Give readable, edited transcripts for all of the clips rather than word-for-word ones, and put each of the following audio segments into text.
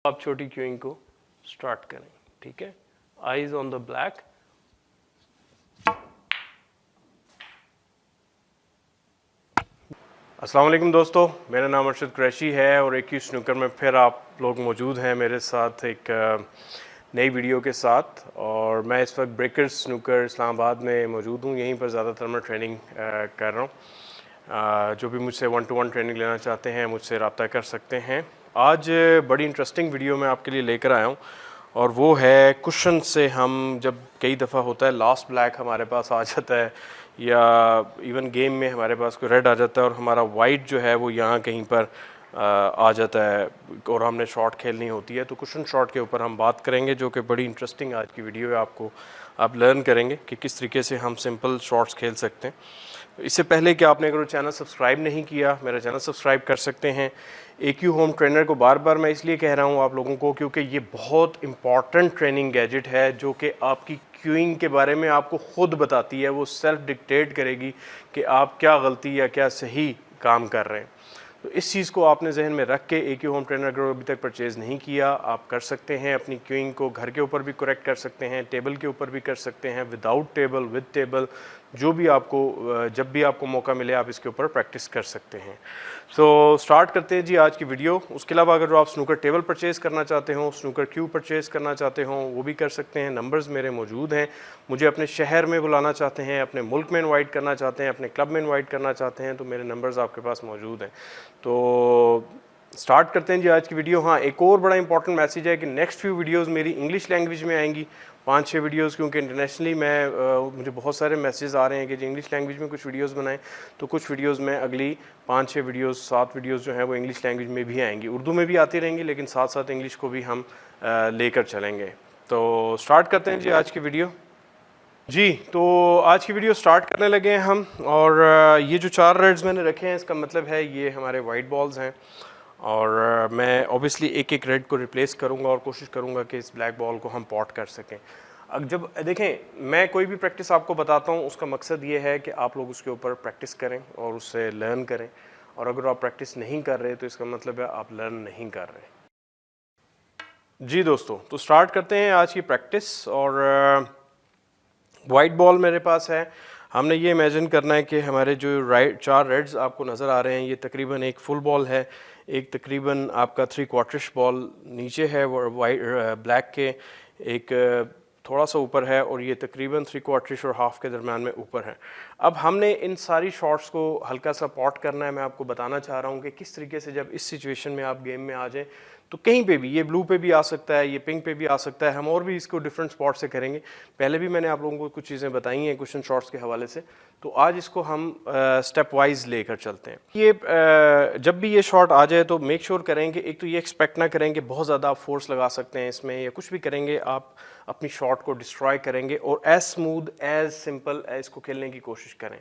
आप छोटी क्यूइंग को स्टार्ट करें, ठीक है। Eyes on the black. अस्सलाम वालेकुम दोस्तों, मेरा नाम अरशद कुरैशी है और एक ही स्नूकर में फिर आप लोग मौजूद हैं मेरे साथ एक नई वीडियो के साथ। और मैं इस वक्त ब्रेकर्स स्नूकर इस्लामाबाद में मौजूद हूँ। यहीं पर ज़्यादातर मैं ट्रेनिंग कर रहा हूँ। जो भी मुझसे 1-to-1 ट्रेनिंग लेना चाहते हैं मुझसे रब्ता कर सकते हैं। आज बड़ी इंटरेस्टिंग वीडियो मैं आपके लिए लेकर आया हूँ और वो है कुशन से हम जब कई दफ़ा होता है लास्ट ब्लैक हमारे पास आ जाता है या इवन गेम में हमारे पास कोई रेड आ जाता है और हमारा वाइट जो है वो यहाँ कहीं पर आ जाता है और हमने शॉट खेलनी होती है, तो कुशन शॉट के ऊपर हम बात करेंगे जो कि बड़ी इंटरेस्टिंग आज की वीडियो है। आपको आप लर्न करेंगे कि किस तरीके से हम सिंपल शॉट्स खेल सकते हैं। इससे पहले कि आपने अगर चैनल सब्सक्राइब नहीं किया, मेरा चैनल सब्सक्राइब कर सकते हैं। AQ होम ट्रेनर को बार बार मैं इसलिए कह रहा हूँ आप लोगों को क्योंकि ये बहुत इंपॉर्टेंट ट्रेनिंग गैजेट है जो कि आपकी क्यूइंग के बारे में आपको खुद बताती है। वो सेल्फ डिक्टेट करेगी कि आप क्या गलती या क्या सही काम कर रहे हैं। तो इस चीज़ को आपने जहन में रख के AQ होम ट्रेनर अगर अभी तक परचेज़ नहीं किया आप कर सकते हैं। अपनी क्यूइंग को घर के ऊपर भी करेक्ट कर सकते हैं, टेबल के ऊपर भी कर सकते हैं, विदाउट टेबल, विद टेबल, जो भी आपको जब भी आपको मौका मिले आप इसके ऊपर प्रैक्टिस कर सकते हैं। सो स्टार्ट करते हैं जी आज की वीडियो। उसके अलावा अगर आप स्नूकर टेबल परचेज़ करना चाहते हो, स्नूकर क्यू परचेज़ करना चाहते हो वो भी कर सकते हैं। नंबर्स मेरे मौजूद हैं। मुझे अपने शहर में बुलाना चाहते हैं, अपने मुल्क में इनवाइट करना चाहते हैं, अपने क्लब में इनवाइट करना चाहते हैं तो मेरे नंबर्स आपके पास मौजूद हैं। तो स्टार्ट करते हैं जी आज की वीडियो। हाँ, एक और बड़ा इंपॉर्टेंट मैसेज है कि नेक्स्ट फ्यू वीडियोस मेरी इंग्लिश लैंग्वेज में आएंगी, 5-6 वीडियोस, क्योंकि इंटरनेशनली मुझे बहुत सारे मैसेज आ रहे हैं कि जो इंग्लिश लैंग्वेज में कुछ वीडियोस बनाएं, तो कुछ वीडियोस में अगली 5-6 वीडियोस 7 वीडियोस जो हैं वो इंग्लिश लैंग्वेज में भी आएंगी। उर्दू में भी आती रहेंगी लेकिन साथ साथ इंग्लिश को भी हम लेकर चलेंगे। तो स्टार्ट करते हैं जी आज की वीडियो। जी, तो आज की वीडियो स्टार्ट करने लगे हैं हम। और ये जो 4 रेड्स मैंने रखे हैं इसका मतलब है ये हमारे वाइट बॉल्स हैं और मैं ऑब्वियसली एक एक रेड को रिप्लेस करूंगा और कोशिश करूंगा कि इस ब्लैक बॉल को हम पॉट कर सकें। अब जब देखें मैं कोई भी प्रैक्टिस आपको बताता हूं उसका मकसद ये है कि आप लोग उसके ऊपर प्रैक्टिस करें और उससे लर्न करें। और अगर आप प्रैक्टिस नहीं कर रहे तो इसका मतलब है आप लर्न नहीं कर रहे। जी दोस्तों, तो स्टार्ट करते हैं आज की प्रैक्टिस। और वाइट बॉल मेरे पास है। हमने ये इमेजिन करना है कि हमारे जो 4 रेड्स आपको नज़र आ रहे हैं ये तकरीबन एक फुल बॉल है, एक तकरीबन आपका 3/4 बॉल नीचे है वो वाइट ब्लैक के, एक थोड़ा सा ऊपर है और ये तकरीबन 3/4 और हाफ के दरम्यान में ऊपर है। अब हमने इन सारी शॉट्स को हल्का सा पॉट करना है। मैं आपको बताना चाह रहा हूँ कि किस तरीके से जब इस सिचुएशन में आप गेम में आ जाएं तो कहीं पे भी, ये ब्लू पे भी आ सकता है, ये पिंक पे भी आ सकता है। हम और भी इसको डिफरेंट स्पॉट से करेंगे। पहले भी मैंने आप लोगों को कुछ चीज़ें बताई हैं क्वेश्चन शॉट्स के हवाले से, तो आज इसको हम स्टेप वाइज लेकर चलते हैं। ये जब भी ये शॉट आ जाए तो मेक श्योर करेंगे, एक तो ये एक्सपेक्ट ना करेंगे बहुत ज़्यादा आप फोर्स लगा सकते हैं इसमें या कुछ भी करेंगे, आप अपनी शॉट को डिस्ट्रॉय करेंगे और एज स्मूथ एज सिंपल इसको खेलने की कोशिश करें।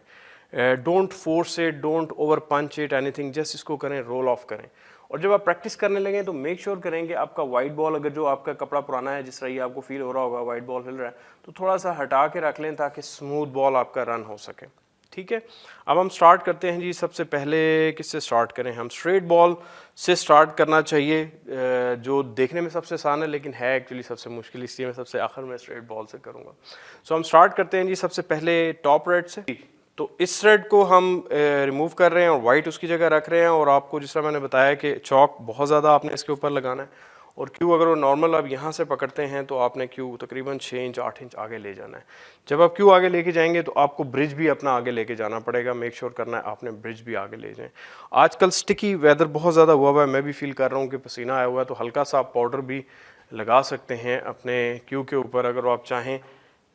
Don't force it, don't over punch it, anything, just इसको करें, रोल ऑफ करें। और जब आप प्रैक्टिस करने लगे तो मेक श्योर करेंगे आपका वाइट बॉल, अगर जो आपका कपड़ा पुराना है जिस तरह ये आपको फील हो रहा होगा वाइट बॉल हिल रहा है, तो थोड़ा सा हटा के रख लें ताकि स्मूथ बॉल आपका रन हो सके। ठीक है, अब हम स्टार्ट करते हैं जी। सबसे पहले किससे स्टार्ट करें? हम स्ट्रेट बॉल से स्टार्ट करना चाहिए, जो देखने में सबसे आसान है लेकिन है एक्चुअली सबसे मुश्किल, इसलिए मैं सबसे आखिर में स्ट्रेट बॉल से करूँगा। सो हम स्टार्ट करते हैं जी सबसे पहले टॉप रेड से। तो इस रेड को हम रिमूव कर रहे हैं और वाइट उसकी जगह रख रहे हैं। और आपको जिस तरह मैंने बताया कि चौक बहुत ज़्यादा आपने इसके ऊपर लगाना है और क्यू अगर वो नॉर्मल आप यहाँ से पकड़ते हैं तो आपने क्यू तकरीबन 6 इंच 8 इंच आगे ले जाना है। जब आप क्यू आगे लेके जाएंगे तो आपको ब्रिज भी अपना आगे लेके जाना पड़ेगा। मेक श्योर करना है आपने ब्रिज भी आगे ले जाएं। आजकल स्टिकी वेदर बहुत ज़्यादा हुआ है, मैं भी फील कर रहा हूँ कि पसीना आया हुआ है, तो हल्का सा आप पाउडर भी लगा सकते हैं अपने क्यू के ऊपर अगर आप चाहें।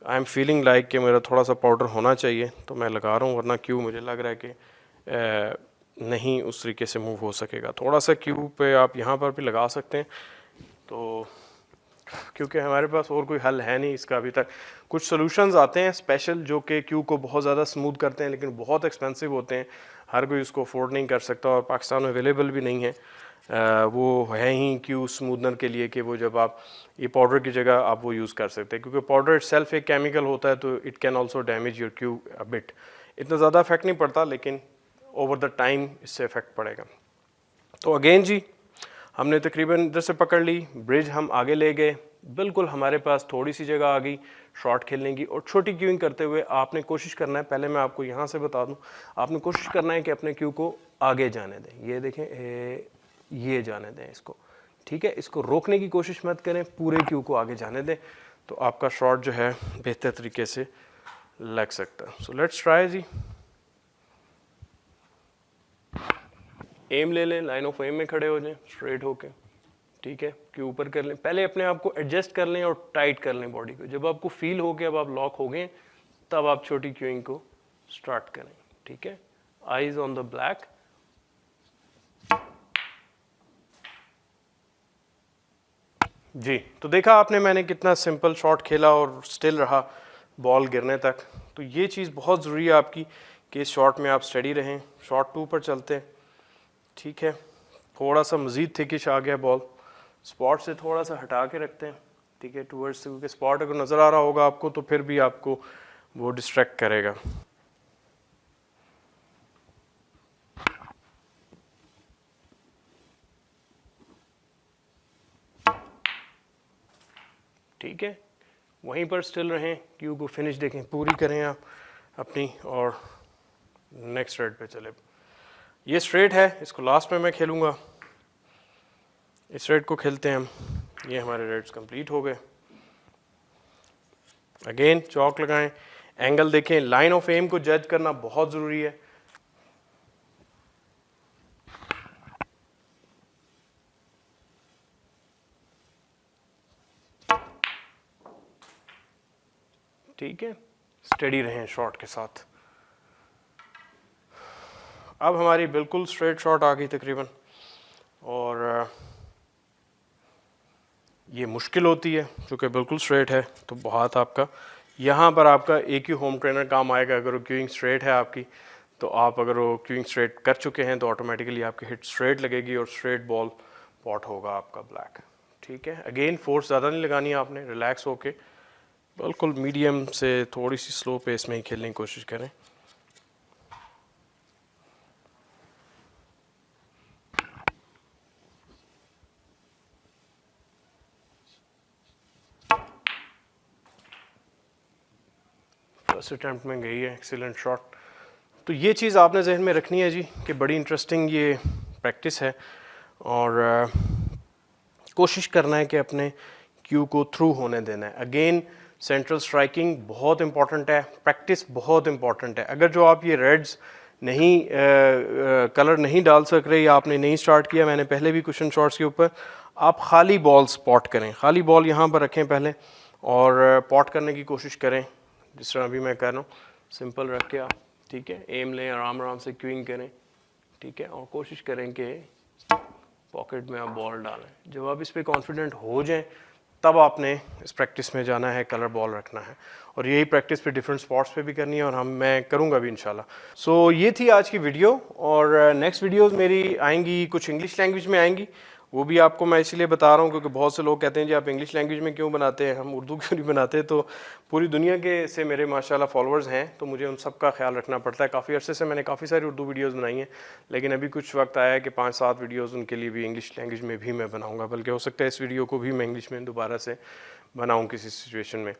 आई एम फीलिंग लाइक कि मेरा थोड़ा सा पाउडर होना चाहिए तो मैं लगा रहा हूँ, वरना क्यू मुझे लग रहा है कि नहीं उस तरीके से मूव हो सकेगा। थोड़ा सा क्यू पे आप यहाँ पर भी लगा सकते हैं, तो क्योंकि हमारे पास और कोई हल है नहीं इसका अभी तक। कुछ सॉल्यूशंस आते हैं स्पेशल जो कि क्यू को बहुत ज़्यादा स्मूथ करते हैं लेकिन बहुत एक्सपेंसिव होते हैं, हर कोई उसको अफोर्ड नहीं कर सकता और पाकिस्तान में अवेलेबल भी नहीं है। वो है ही क्यू स्मूथनर के लिए कि वो जब आप ये पाउडर की जगह आप वो यूज़ कर सकते हैं, क्योंकि पाउडर इटसेल्फ एक केमिकल होता है तो it can also damage your Q a bit. इतना ज़्यादा इफेक्ट नहीं पड़ता लेकिन ओवर द टाइम इससे इफेक्ट पड़ेगा। तो अगेन जी हमने तकरीबन इधर से पकड़ ली, ब्रिज हम आगे ले गए, बिल्कुल हमारे पास थोड़ी सी जगह आ गई शॉट खेलने की। और छोटी क्यूइंग करते हुए आपने कोशिश करना है, पहले मैं आपको यहाँ से बता दूँ, आपने कोशिश करना है कि अपने क्यू को आगे जाने दें। ये देखें, ये जाने दें इसको, ठीक है। इसको रोकने की कोशिश मत करें, पूरे क्यू को आगे जाने दें, तो आपका शॉट जो है बेहतर तरीके से लग सकता है। So let's try G. M ले लें, लाइन ऑफ एम में खड़े हो जाएं स्ट्रेट होके, ठीक है। क्यू ऊपर कर लें, पहले अपने आप को एडजस्ट कर लें और टाइट कर लें बॉडी को। जब आपको फील हो कि अब आप लॉक हो गए, तब आप छोटी क्यूइंग को स्टार्ट करें, ठीक है। आईज ऑन द ब्लैक, जी। तो देखा आपने मैंने कितना सिंपल शॉट खेला और स्टिल रहा बॉल गिरने तक। तो ये चीज़ बहुत ज़रूरी है आपकी कि इस शॉट में आप स्टडी रहें। शॉट 2 पर चलते हैं, ठीक है। थोड़ा सा मज़ीद थिकिश आ गया बॉल, स्पॉट से थोड़ा सा हटा के रखते हैं, ठीक है, टूवर्ड्स, क्योंकि स्पॉट अगर नज़र आ रहा होगा आपको तो फिर भी आपको वो डिस्ट्रैक्ट करेगा। ठीक है, वहीं पर स्टिल रहें, क्यू को फिनिश देखें, पूरी करें आप अपनी, और नेक्स्ट रेड पे चले। ये स्ट्रेट है, इसको लास्ट में मैं खेलूँगा। इस रेड को खेलते हैं हम, ये हमारे रेड्स कंप्लीट हो गए। अगेन चौक लगाएं, एंगल देखें, लाइन ऑफ एम को जज करना बहुत ज़रूरी है। ठीक है, स्टेडी रहें शॉट के साथ। अब हमारी बिल्कुल स्ट्रेट शॉट आ गई तकरीबन, और ये मुश्किल होती है क्योंकि बिल्कुल स्ट्रेट है, तो बहुत आपका यहाँ पर आपका एक ही होम ट्रेनर काम आएगा। अगर वो क्यूइंग स्ट्रेट है आपकी, तो आप अगर वो क्यूइंग स्ट्रेट कर चुके हैं तो ऑटोमेटिकली आपकी हिट स्ट्रेट लगेगी और स्ट्रेट बॉल पॉट होगा आपका ब्लैक, ठीक है। अगेन फोर्स ज़्यादा नहीं लगानी है आपने, रिलैक्स होके बिल्कुल मीडियम से थोड़ी सी स्लो पेस में ही खेलने की कोशिश करें। फर्स्ट अटैम्प्ट में गई है, एक्सीलेंट शॉट। तो ये चीज़ आपने जहन में रखनी है जी कि बड़ी इंटरेस्टिंग ये प्रैक्टिस है, और कोशिश करना है कि अपने क्यू को थ्रू होने देना है। अगेन सेंट्रल स्ट्राइकिंग बहुत इंपॉर्टेंट है, प्रैक्टिस बहुत इंपॉर्टेंट है। अगर जो आप ये रेड्स नहीं कलर नहीं डाल सक रहे या आपने नहीं स्टार्ट किया, मैंने पहले भी क्वेश्चन शॉट्स के ऊपर, आप खाली बॉल स्पॉट करें, खाली बॉल यहाँ पर रखें पहले और पॉट करने की कोशिश करें, जिस तरह अभी मैं कर रहा हूँ, सिंपल रख के आप, ठीक है, एम लें, आराम आराम से क्यूइंग करें, ठीक है, और कोशिश करें कि पॉकेट में आप बॉल डालें। जब आप इस पर कॉन्फिडेंट हो जाएं, तब आपने इस प्रैक्टिस में जाना है, कलर बॉल रखना है, और यही प्रैक्टिस पे डिफरेंट स्पॉट्स पे भी करनी है, और मैं करूँगा भी इंशाल्लाह। सो ये थी आज की वीडियो, और नेक्स्ट वीडियोस मेरी आएंगी, कुछ इंग्लिश लैंग्वेज में आएंगी, वो भी आपको मैं इसीलिए बता रहा हूँ क्योंकि बहुत से लोग कहते हैं जी आप इंग्लिश लैंग्वेज में क्यों बनाते हैं, हम उर्दू क्यों नहीं बनाते। तो पूरी दुनिया के से मेरे माशाल्लाह फॉलोअर्स हैं, तो मुझे उन सब का ख्याल रखना पड़ता है। काफ़ी अरसे से मैंने काफ़ी सारी उर्दू वीडियोस बनाई हैं, लेकिन अभी कुछ वक्त आया है कि 5-7 वीडियोस उनके लिए भी इंग्लिश लैंग्वेज में भी मैं बनाऊँगा, बल्कि हो सकता है इस वीडियो को भी मैं इंग्लिश में दोबारा से बनाऊँ किसी सिचुएशन में।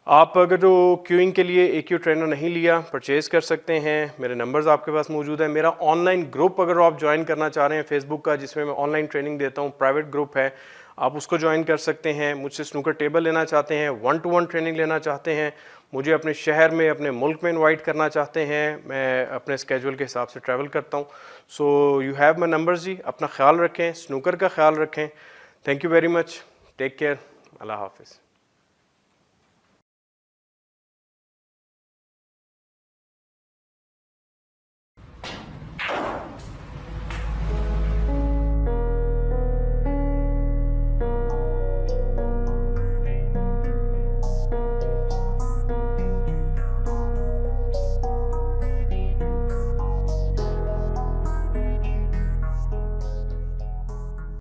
आप अगर जो क्यूइंग के लिए AQ ट्रेनर नहीं लिया, परचेज़ कर सकते हैं, मेरे नंबर्स आपके पास मौजूद है। मेरा ऑनलाइन ग्रुप अगर आप ज्वाइन करना चाह रहे हैं फेसबुक का, जिसमें मैं ऑनलाइन ट्रेनिंग देता हूँ, प्राइवेट ग्रुप है, आप उसको ज्वाइन कर सकते हैं। मुझसे स्नूकर टेबल लेना चाहते हैं, 1-to-1 ट्रेनिंग लेना चाहते हैं, मुझे अपने शहर में, अपने मुल्क में इन्वाइट करना चाहते हैं, मैं अपने स्केजुअल के हिसाब से ट्रैवल करता हूँ। So you have my numbers जी। अपना ख्याल रखें, स्नूकर का ख्याल रखें। Thank you very much, take care, अल्लाह हाफिज़।